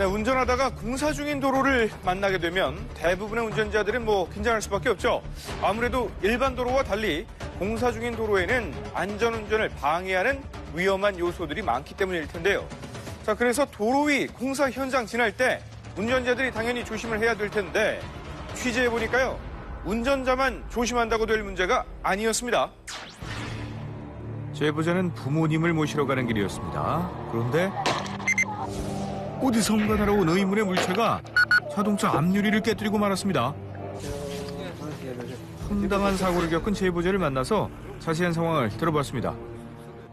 운전하다가 공사 중인 도로를 만나게 되면 대부분의 운전자들은 긴장할 수밖에 없죠. 아무래도 일반 도로와 달리 공사 중인 도로에는 안전운전을 방해하는 위험한 요소들이 많기 때문일 텐데요. 자, 그래서 도로 위 공사 현장 지날 때 운전자들이 당연히 조심을 해야 될 텐데 취재해보니까요. 운전자만 조심한다고 될 문제가 아니었습니다. 제보자는 부모님을 모시러 가는 길이었습니다. 그런데 어디선가 날아온 의문의 물체가 자동차 앞유리를 깨뜨리고 말았습니다. 황당한 사고를 겪은 제보자를 만나서 자세한 상황을 들어봤습니다.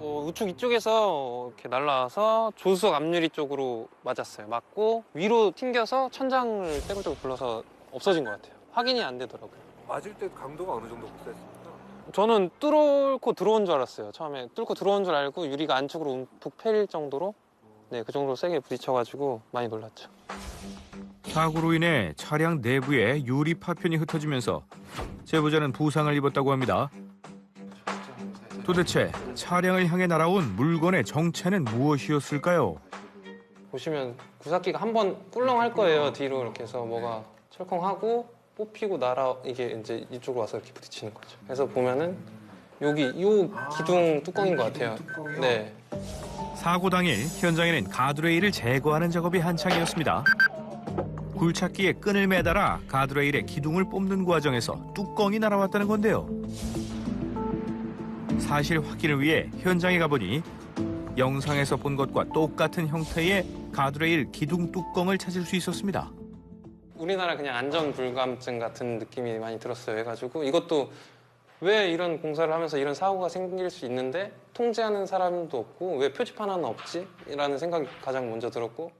우측 이쪽에서 이렇게 날라와서 조수석 앞유리 쪽으로 맞았어요. 맞고 위로 튕겨서 천장을 떼굴떼굴 굴러서 없어진 것 같아요. 확인이 안 되더라고요. 맞을 때 강도가 어느 정도 됐습니까? 저는 뚫고 들어온 줄 알았어요. 처음에 뚫고 들어온 줄 알고 유리가 안쪽으로 움푹 패일 정도로 그 정도로 세게 부딪혀가지고 많이 놀랐죠. 사고로 인해 차량 내부에 유리 파편이 흩어지면서 제보자는 부상을 입었다고 합니다. 도대체 차량을 향해 날아온 물건의 정체는 무엇이었을까요? 보시면 구삭기가 한번 꿀렁할 거예요. 뒤로 이렇게 해서 뭐가 철컹하고 뽑히고 이게 이제 이쪽으로 와서 이렇게 부딪히는 거죠. 그래서 보면은 여기 이 기둥 뚜껑인 것 같아요. 네. 사고 당일 현장에는 가드레일을 제거하는 작업이 한창이었습니다. 굴착기에 끈을 매달아 가드레일의 기둥을 뽑는 과정에서 뚜껑이 날아왔다는 건데요. 사실 확인을 위해 현장에 가보니 영상에서 본 것과 똑같은 형태의 가드레일 기둥 뚜껑을 찾을 수 있었습니다. 우리나라 그냥 안전 불감증 같은 느낌이 많이 들었어요. 해가지고 이것도 왜 이런 공사를 하면서 이런 사고가 생길 수 있는데 통제하는 사람도 없고 왜 표지판 하나 없지? 라는 생각이 가장 먼저 들었고.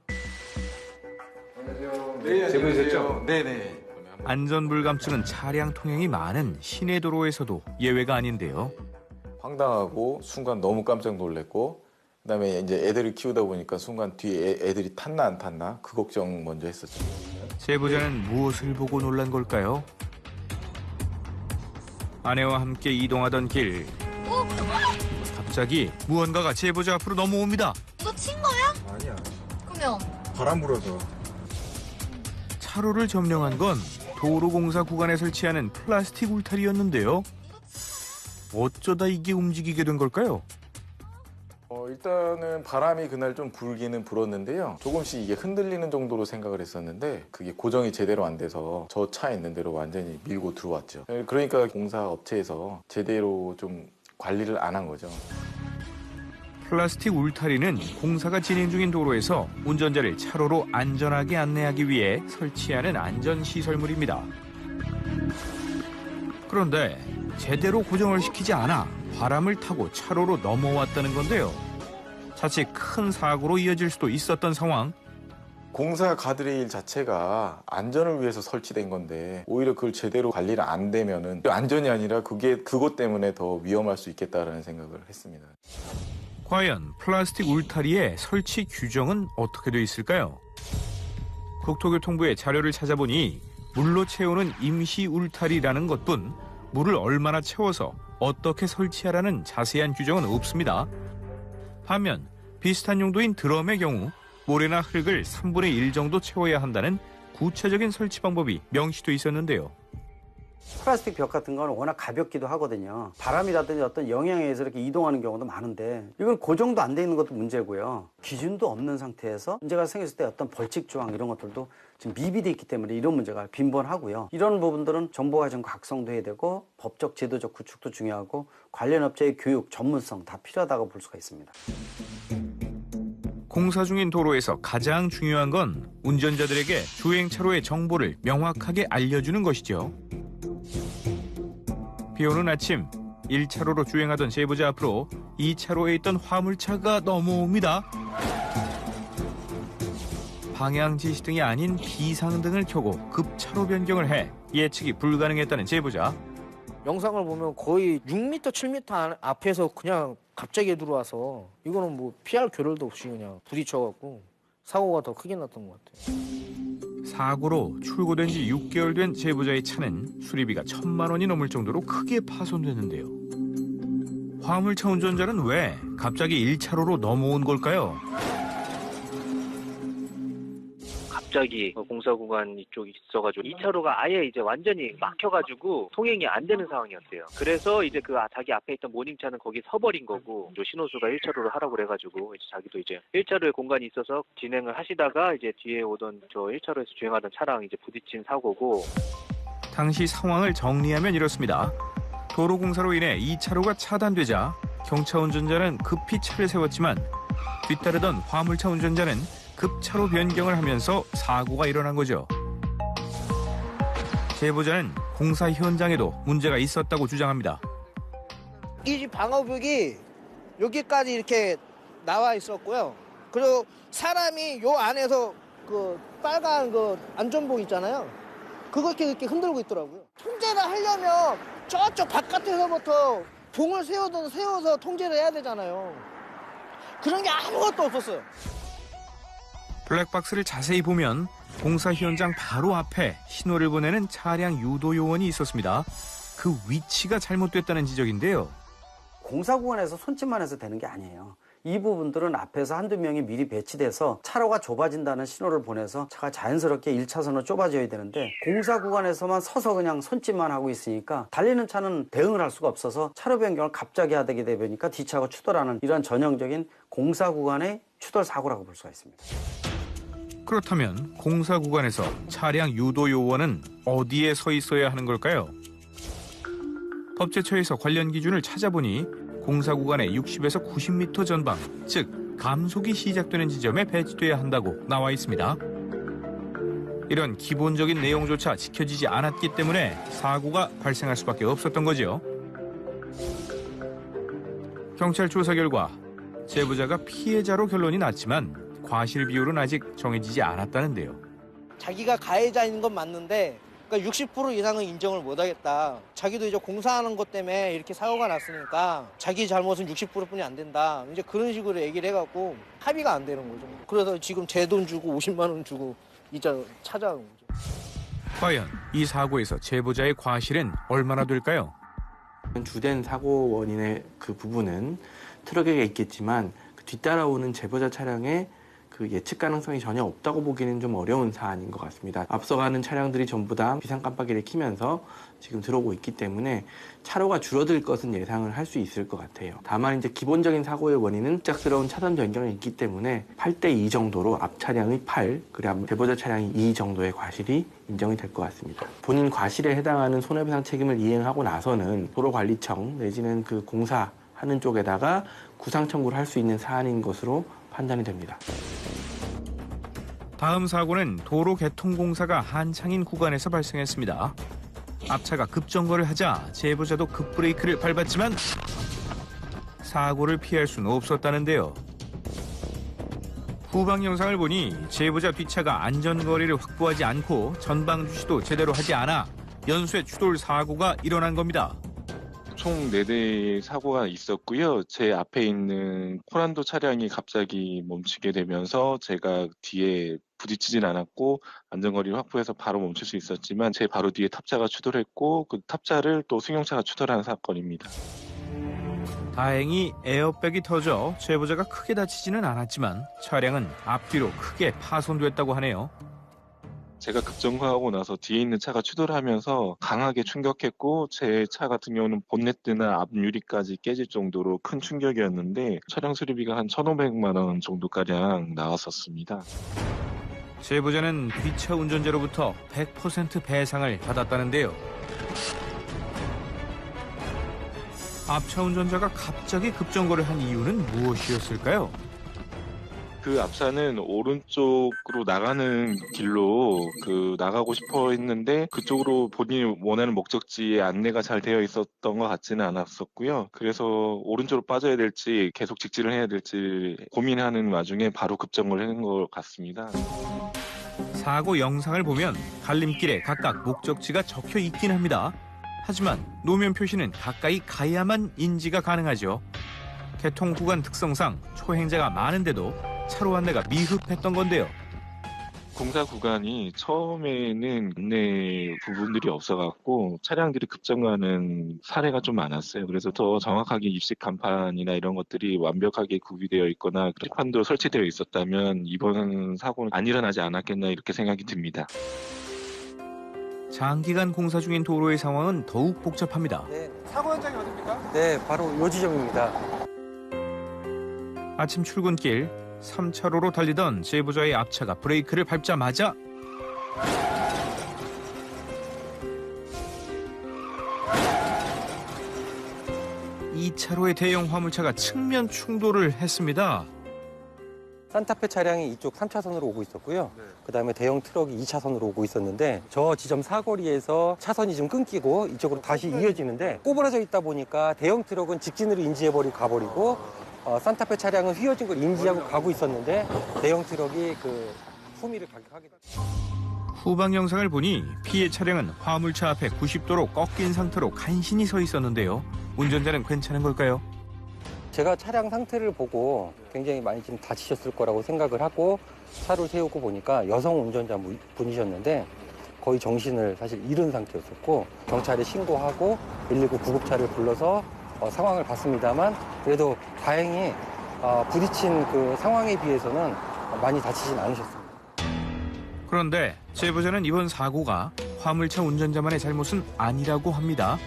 안녕하세요. 네, 제보하셨죠? 네네. 안전불감증은 차량 통행이 많은 시내 도로에서도 예외가 아닌데요. 황당하고 순간 너무 깜짝 놀랐고 그다음에 이제 애들을 키우다 보니까 순간 뒤에 애들이 탔나 안 탔나 그 걱정 먼저 했었죠. 제보자는 무엇을 보고 놀란 걸까요? 아내와 함께 이동하던 길. 갑자기 무언가가 제보자 앞으로 넘어옵니다. 너 친 거야? 아니야. 그러면 바람 불어서. 차로를 점령한 건 도로공사 구간에 설치하는 플라스틱 울타리였는데요. 어쩌다 이게 움직이게 된 걸까요? 일단은 바람이 그날 좀 불기는 불었는데요. 조금씩 이게 흔들리는 정도로 생각을 했었는데 그게 고정이 제대로 안 돼서 저 차에 있는 대로 완전히 밀고 들어왔죠. 그러니까 공사 업체에서 제대로 좀 관리를 안 한 거죠. 플라스틱 울타리는 공사가 진행 중인 도로에서 운전자를 차로로 안전하게 안내하기 위해 설치하는 안전시설물입니다. 그런데 제대로 고정을 시키지 않아 바람을 타고 차로로 넘어왔다는 건데요. 자칫 큰 사고로 이어질 수도 있었던 상황. 공사 가드레일 자체가 안전을 위해서 설치된 건데 오히려 그걸 제대로 관리를 안 되면은 안전이 아니라 그것 때문에 더 위험할 수 있겠다라는 생각을 했습니다. 과연 플라스틱 울타리의 설치 규정은 어떻게 돼 있을까요? 국토교통부의 자료를 찾아보니 물로 채우는 임시 울타리라는 것뿐 물을 얼마나 채워서 어떻게 설치하라는 자세한 규정은 없습니다. 반면 비슷한 용도인 드럼의 경우 모래나 흙을 3분의 1 정도 채워야 한다는 구체적인 설치 방법이 명시돼 있었는데요. 플라스틱 벽 같은 거는 워낙 가볍기도 하거든요. 바람이라든지 어떤 영향에 의해서 이렇게 이동하는 경우도 많은데 이건 고정도 안 돼 있는 것도 문제고요. 기준도 없는 상태에서 문제가 생겼을 때 어떤 벌칙 조항 이런 것들도 지금 미비돼 있기 때문에 이런 문제가 빈번하고요. 이런 부분들은 정보가 좀 각성돼야 되고 법적 제도적 구축도 중요하고 관련 업체의 교육, 전문성 다 필요하다고 볼 수가 있습니다. 공사 중인 도로에서 가장 중요한 건 운전자들에게 주행차로의 정보를 명확하게 알려주는 것이죠. 비 오는 아침 1차로로 주행하던 제보자 앞으로 2차로에 있던 화물차가 넘어옵니다. 방향 지시등이 아닌 비상등을 켜고 급차로 변경을 해 예측이 불가능했다는 제보자. 영상을 보면 거의 6m, 7m 앞에서 그냥 갑자기 들어와서 이거는 뭐 피할 겨를도 없이 그냥 부딪혀갖고 사고가 더 크게 났던 것 같아요. 사고로 출고된 지 6개월 된 제보자의 차는 수리비가 1,000만 원이 넘을 정도로 크게 파손됐는데요. 화물차 운전자는 왜 갑자기 1차로로 넘어온 걸까요? 갑자기 공사 구간 이쪽이 있어가지고 2차로가 아예 이제 완전히 막혀가지고 통행이 안 되는 상황이었어요. 그래서 이제 그 자기 앞에 있던 모닝차는 거기 서버린 거고 신호수가 1차로를 하라고 그래가지고 이제 자기도 이제 1차로에 공간이 있어서 진행을 하시다가 이제 뒤에 오던 저 1차로에서 주행하던 차랑 이제 부딪힌 사고고. 당시 상황을 정리하면 이렇습니다. 도로공사로 인해 2차로가 차단되자 경차 운전자는 급히 차를 세웠지만 뒤따르던 화물차 운전자는 급차로 변경을 하면서 사고가 일어난 거죠. 제보자는 공사 현장에도 문제가 있었다고 주장합니다. 이 집 방어벽이 여기까지 이렇게 나와 있었고요. 그리고 사람이 요 안에서 그 빨간 그 안전봉 있잖아요. 그거 이렇게 흔들고 있더라고요. 통제를 하려면 저쪽 바깥에서부터 봉을 세워서 통제를 해야 되잖아요. 그런 게 아무것도 없었어요. 블랙박스를 자세히 보면 공사 현장 바로 앞에 신호를 보내는 차량 유도 요원이 있었습니다. 그 위치가 잘못됐다는 지적인데요. 공사 구간에서 손짓만 해서 되는 게 아니에요. 이 부분들은 앞에서 한두 명이 미리 배치돼서 차로가 좁아진다는 신호를 보내서 차가 자연스럽게 1차선으로 좁아져야 되는데 공사 구간에서만 서서 그냥 손짓만 하고 있으니까 달리는 차는 대응을 할 수가 없어서 차로 변경을 갑자기 하게 되니까 뒤차가 추돌하는 이런 전형적인 공사 구간의 추돌 사고라고 볼 수가 있습니다. 그렇다면 공사 구간에서 차량 유도 요원은 어디에 서 있어야 하는 걸까요? 법제처에서 관련 기준을 찾아보니 공사 구간의 60에서 90m 전방, 즉 감속이 시작되는 지점에 배치돼야 한다고 나와 있습니다. 이런 기본적인 내용조차 지켜지지 않았기 때문에 사고가 발생할 수밖에 없었던 거죠. 경찰 조사 결과 제보자가 피해자로 결론이 났지만 과실 비율은 아직 정해지지 않았다는데요. 자기가 가해자인 건 맞는데 그러니까 60% 이상은 인정을 못하겠다. 자기도 이제 공사하는 것 때문에 이렇게 사고가 났으니까 자기 잘못은 60%뿐이 안 된다. 이제 그런 식으로 얘기를 해갖고 합의가 안 되는 거죠. 그래서 지금 제 돈 주고 50만 원 주고 이자 찾아온 거죠. 과연 이 사고에서 제보자의 과실은 얼마나 될까요? 주된 사고 원인의 그 부분은 트럭에게 있겠지만 그 뒤따라오는 제보자 차량에 그 예측 가능성이 전혀 없다고 보기는 좀 어려운 사안인 것 같습니다. 앞서가는 차량들이 전부 다 비상 깜빡이를 켜면서 지금 들어오고 있기 때문에 차로가 줄어들 것은 예상을 할 수 있을 것 같아요. 다만 이제 기본적인 사고의 원인은 갑작스러운 차선 변경이 있기 때문에 8대2 정도로 앞 차량의 8, 그리고 제보자 차량이 2 정도의 과실이 인정이 될 것 같습니다. 본인 과실에 해당하는 손해배상 책임을 이행하고 나서는 도로관리청 내지는 그 공사하는 쪽에다가 구상 청구를 할 수 있는 사안인 것으로 판단이 됩니다. 다음 사고는 도로개통공사가 한창인 구간에서 발생했습니다. 앞차가 급정거를 하자 제보자도 급브레이크를 밟았지만 사고를 피할 수는 없었다는데요. 후방 영상을 보니 제보자 뒷차가 안전거리를 확보하지 않고 전방 주시도 제대로 하지 않아 연쇄 추돌 사고가 일어난 겁니다. 총 4대의 사고가 있었고요. 제 앞에 있는 코란도 차량이 갑자기 멈추게 되면서 제가 뒤에 부딪히진 않았고 안전거리를 확보해서 바로 멈출 수 있었지만 제 바로 뒤에 탑차가 추돌했고 그 탑차를 또 승용차가 추돌한 사건입니다. 다행히 에어백이 터져 제보자가 크게 다치지는 않았지만 차량은 앞뒤로 크게 파손됐다고 하네요. 제가 급정거하고 나서 뒤에 있는 차가 추돌하면서 강하게 충격했고 제 차 같은 경우는 본네트나 앞유리까지 깨질 정도로 큰 충격이었는데 차량 수리비가 한 1,500만 원 정도가량 나왔었습니다. 제보자는 뒷차 운전자로부터 100% 배상을 받았다는데요. 앞차 운전자가 갑자기 급정거를 한 이유는 무엇이었을까요? 그 앞차는 오른쪽으로 나가는 길로 나가고 싶어 했는데 그쪽으로 본인이 원하는 목적지에 안내가 잘 되어 있었던 것 같지는 않았었고요. 그래서 오른쪽으로 빠져야 될지 계속 직진을 해야 될지 고민하는 와중에 바로 급정거를 한 것 같습니다. 사고 영상을 보면 갈림길에 각각 목적지가 적혀 있긴 합니다. 하지만 노면 표시는 가까이 가야만 인지가 가능하죠. 개통 구간 특성상 초행자가 많은데도 차로 안내가 미흡했던 건데요. 공사 구간이 처음에는 안내 부분들이 없어갖고 차량들이 급정거하는 사례가 좀 많았어요. 그래서 더 정확하게 입식 간판이나 이런 것들이 완벽하게 구비되어 있거나 표지판도 설치되어 있었다면 이번 사고는 안 일어나지 않았겠나 이렇게 생각이 듭니다. 장기간 공사 중인 도로의 상황은 더욱 복잡합니다. 네. 사고 현장이 어딥니까? 네, 바로 요 지점입니다. 아침 출근길 3차로로 달리던 제보자의 앞차가 브레이크를 밟자마자 이 차로의 대형 화물차가 측면 충돌을 했습니다. 산타페 차량이 이쪽 3차선으로 오고 있었고요. 그다음에 대형 트럭이 2차선으로 오고 있었는데 저 지점 사거리에서 차선이 좀 끊기고 이쪽으로 다시 이어지는데 꼬부라져 있다 보니까 대형 트럭은 직진으로 인지해버리고 가버리고 산타페 차량은 휘어진 걸 인지하고 가고 있었는데 대형 트럭이 그 후미를 가격하게 됐습니다. 후방 영상을 보니 피해 차량은 화물차 앞에 90도로 꺾인 상태로 간신히 서 있었는데요. 운전자는 괜찮은 걸까요? 제가 차량 상태를 보고 굉장히 많이 좀 다치셨을 거라고 생각을 하고 차를 세우고 보니까 여성 운전자 분이셨는데 거의 정신을 사실 잃은 상태였었고 경찰에 신고하고 119 구급차를 불러서 상황을 봤습니다만 그래도 다행히 부딪힌 그 상황에 비해서는 많이 다치진 않으셨습니다. 그런데 제보자는 이번 사고가 화물차 운전자만의 잘못은 아니라고 합니다.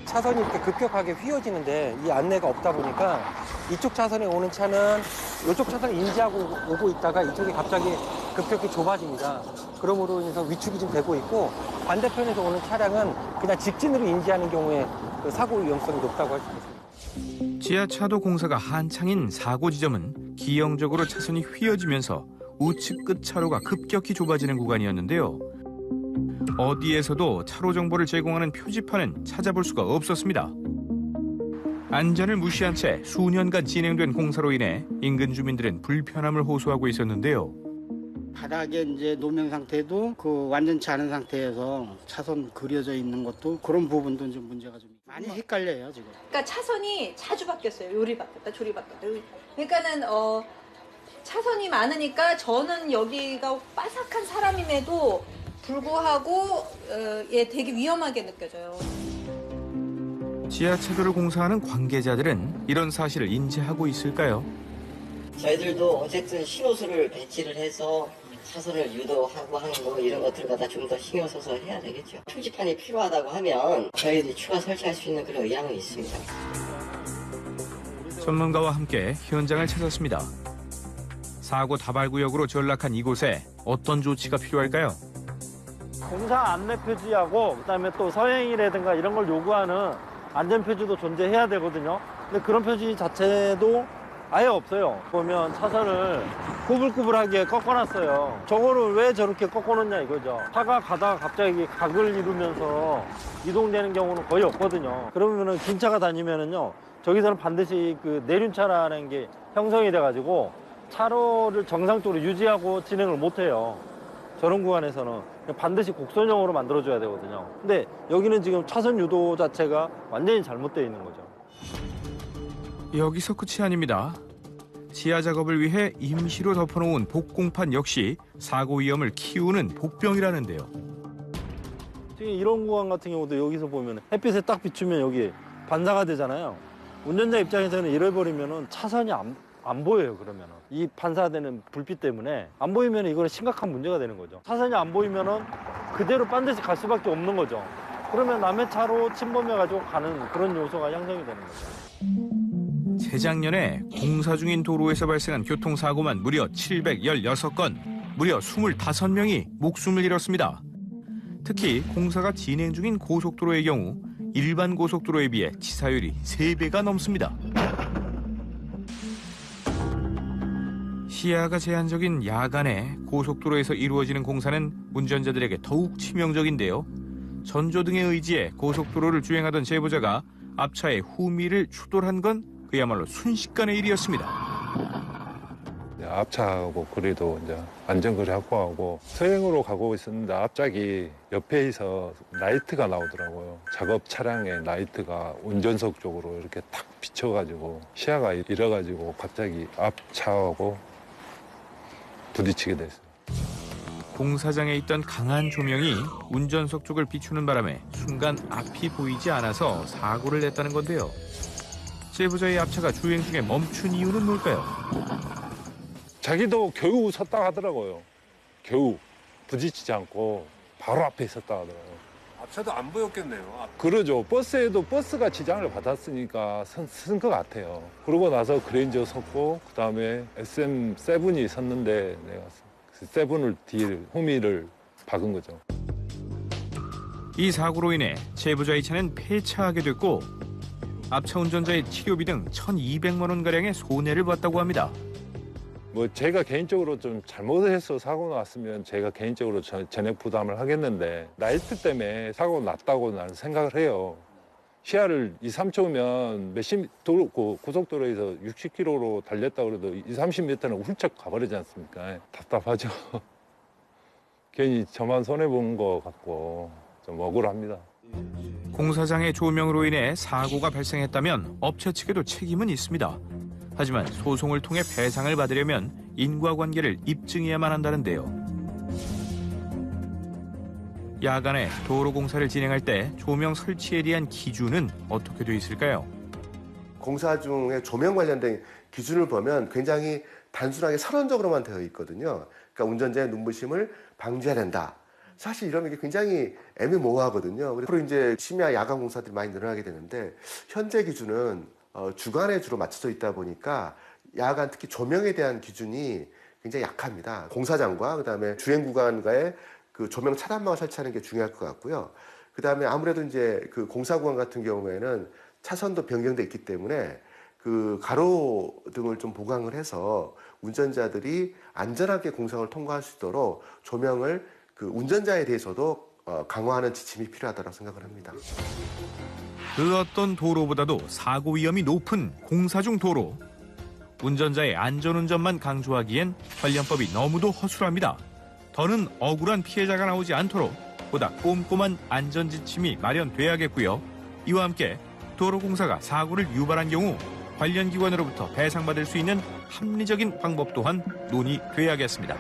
차선이 이렇게 급격하게 휘어지는데 이 안내가 없다 보니까 이쪽 차선에 오는 차는 이쪽 차선을 인지하고 오고 있다가 이쪽이 갑자기 급격히 좁아집니다. 그러므로 인해서 위축이 좀 되고 있고 반대편에서 오는 차량은 그냥 직진으로 인지하는 경우에 그 사고 위험성이 높다고 할 수 있습니다. 지하차도 공사가 한창인 사고 지점은 기형적으로 차선이 휘어지면서 우측 끝 차로가 급격히 좁아지는 구간이었는데요. 어디에서도 차로 정보를 제공하는 표지판은 찾아볼 수가 없었습니다. 안전을 무시한 채 수년간 진행된 공사로 인해 인근 주민들은 불편함을 호소하고 있었는데요. 바닥에 이제 노면 상태도 그 완전치 않은 상태에서 차선 그려져 있는 것도 그런 부분도 좀 문제가 좀 많이 헷갈려요 지금. 그러니까 차선이 자주 바뀌었어요. 요리 바뀌었다, 조리 바뀌었다. 그러니까는 차선이 많으니까 저는 여기가 빠삭한 사람임에도 불구하고 되게 위험하게 느껴져요. 지하차도를 공사하는 관계자들은 이런 사실을 인지하고 있을까요? 저희들도 어쨌든 신호수를 배치를 해서 차선을 유도하고 하는 거 이런 것들마다 좀 더 신경 써서 해야 되겠죠. 표지판이 필요하다고 하면 저희들이 추가 설치할 수 있는 그런 의향은 있습니다. 전문가와 함께 현장을 찾았습니다. 사고 다발구역으로 전락한 이곳에 어떤 조치가 필요할까요? 공사 안내 표지하고 그다음에 또 서행이라든가 이런 걸 요구하는 안전 표지도 존재해야 되거든요. 근데 그런 표지 자체도 아예 없어요. 보면 차선을 구불구불하게 꺾어놨어요. 저거를 왜 저렇게 꺾어놓냐 이거죠. 차가 가다가 갑자기 각을 이루면서 이동되는 경우는 거의 없거든요. 그러면은 긴 차가 다니면은요, 저기서는 반드시 그 내륜차라는 게 형성이 돼가지고 차로를 정상적으로 유지하고 진행을 못해요. 저런 구간에서는 반드시 곡선형으로 만들어줘야 되거든요. 근데 여기는 지금 차선 유도 자체가 완전히 잘못되어 있는 거죠. 여기서 끝이 아닙니다. 지하 작업을 위해 임시로 덮어놓은 복공판 역시 사고 위험을 키우는 복병이라는데요. 지금 이런 구간 같은 경우도 여기서 보면 햇빛에 딱 비추면 여기 반사가 되잖아요. 운전자 입장에서는 잃어버리면 차선이 안 보여요. 그러면 이 반사되는 불빛 때문에 안 보이면 이거는 심각한 문제가 되는 거죠. 차선이 안 보이면 그대로 반드시 갈 수밖에 없는 거죠. 그러면 남의 차로 침범해가지고 가는 그런 요소가 형성이 되는 거죠. 재작년에 공사 중인 도로에서 발생한 교통사고만 무려 716건, 무려 25명이 목숨을 잃었습니다. 특히 공사가 진행 중인 고속도로의 경우 일반 고속도로에 비해 치사율이 3배가 넘습니다. 시야가 제한적인 야간에 고속도로에서 이루어지는 공사는 운전자들에게 더욱 치명적인데요. 전조등에 의지해 고속도로를 주행하던 제보자가 앞차의 후미를 추돌한 건 그야말로 순식간의 일이었습니다. 앞차하고 그래도 이제 안전거리 확보하고 서행으로 가고 있었는데 앞짝이 옆에서 라이트가 나오더라고요. 작업 차량의 라이트가 운전석 쪽으로 이렇게 탁 비춰가지고 시야가 잃어가지고 갑자기 앞차하고 부딪히게 됐어요. 공사장에 있던 강한 조명이 운전석 쪽을 비추는 바람에 순간 앞이 보이지 않아서 사고를 냈다는 건데요. 제보자의 앞차가 주행 중에 멈춘 이유는 뭘까요? 자기도 겨우 섰다 하더라고요. 겨우 부딪히지 않고 바로 앞에 섰다 하더라고요. 앞차도 안 보였겠네요. 그러죠. 버스에도 버스가 지장을 받았으니까 쓴 것 같아요. 그러고 나서 그레인저 섰고 그다음에 SM7이 섰는데 내가 세븐을 뒤에 호미를 박은 거죠. 이 사고로 인해 제보자의 차는 폐차하게 됐고 앞차 운전자의 치료비 등 1,200만 원가량의 손해를 봤다고 합니다. 뭐 제가 개인적으로 좀 잘못해서 사고 났으면 제가 개인적으로 전액 부담을 하겠는데 라이트 때문에 사고 났다고 나는 생각을 해요. 시야를 2, 3초면 고속도로에서 60km로 달렸다 그래도 2, 30m는 훌쩍 가버리지 않습니까? 답답하죠. 괜히 저만 손해본 것 같고 좀 억울합니다. 공사장의 조명으로 인해 사고가 발생했다면 업체 측에도 책임은 있습니다. 하지만 소송을 통해 배상을 받으려면 인과관계를 입증해야만 한다는데요. 야간에 도로 공사를 진행할 때 조명 설치에 대한 기준은 어떻게 돼 있을까요? 공사 중에 조명 관련된 기준을 보면 굉장히 단순하게 선언적으로만 되어 있거든요. 그러니까 운전자의 눈부심을 방지해야 된다. 사실 이러면 이게 굉장히 애매모호하거든요. 그래서 이제 심야 야간 공사들이 많이 늘어나게 되는데 현재 기준은 주간에 주로 맞춰져 있다 보니까 야간 특히 조명에 대한 기준이 굉장히 약합니다. 공사장과 그다음에 주행 구간과의 그 조명 차단망을 설치하는 게 중요할 것 같고요. 그다음에 아무래도 이제 그 공사 구간 같은 경우에는 차선도 변경돼 있기 때문에 그 가로등을 좀 보강을 해서 운전자들이 안전하게 공사를 통과할 수 있도록 조명을 그 운전자에 대해서도 강화하는 지침이 필요하다고 생각을 합니다. 그 어떤 도로보다도 사고 위험이 높은 공사 중 도로. 운전자의 안전운전만 강조하기엔 관련법이 너무도 허술합니다. 더는 억울한 피해자가 나오지 않도록 보다 꼼꼼한 안전지침이 마련돼야겠고요. 이와 함께 도로공사가 사고를 유발한 경우 관련 기관으로부터 배상받을 수 있는 합리적인 방법 또한 논의돼야겠습니다.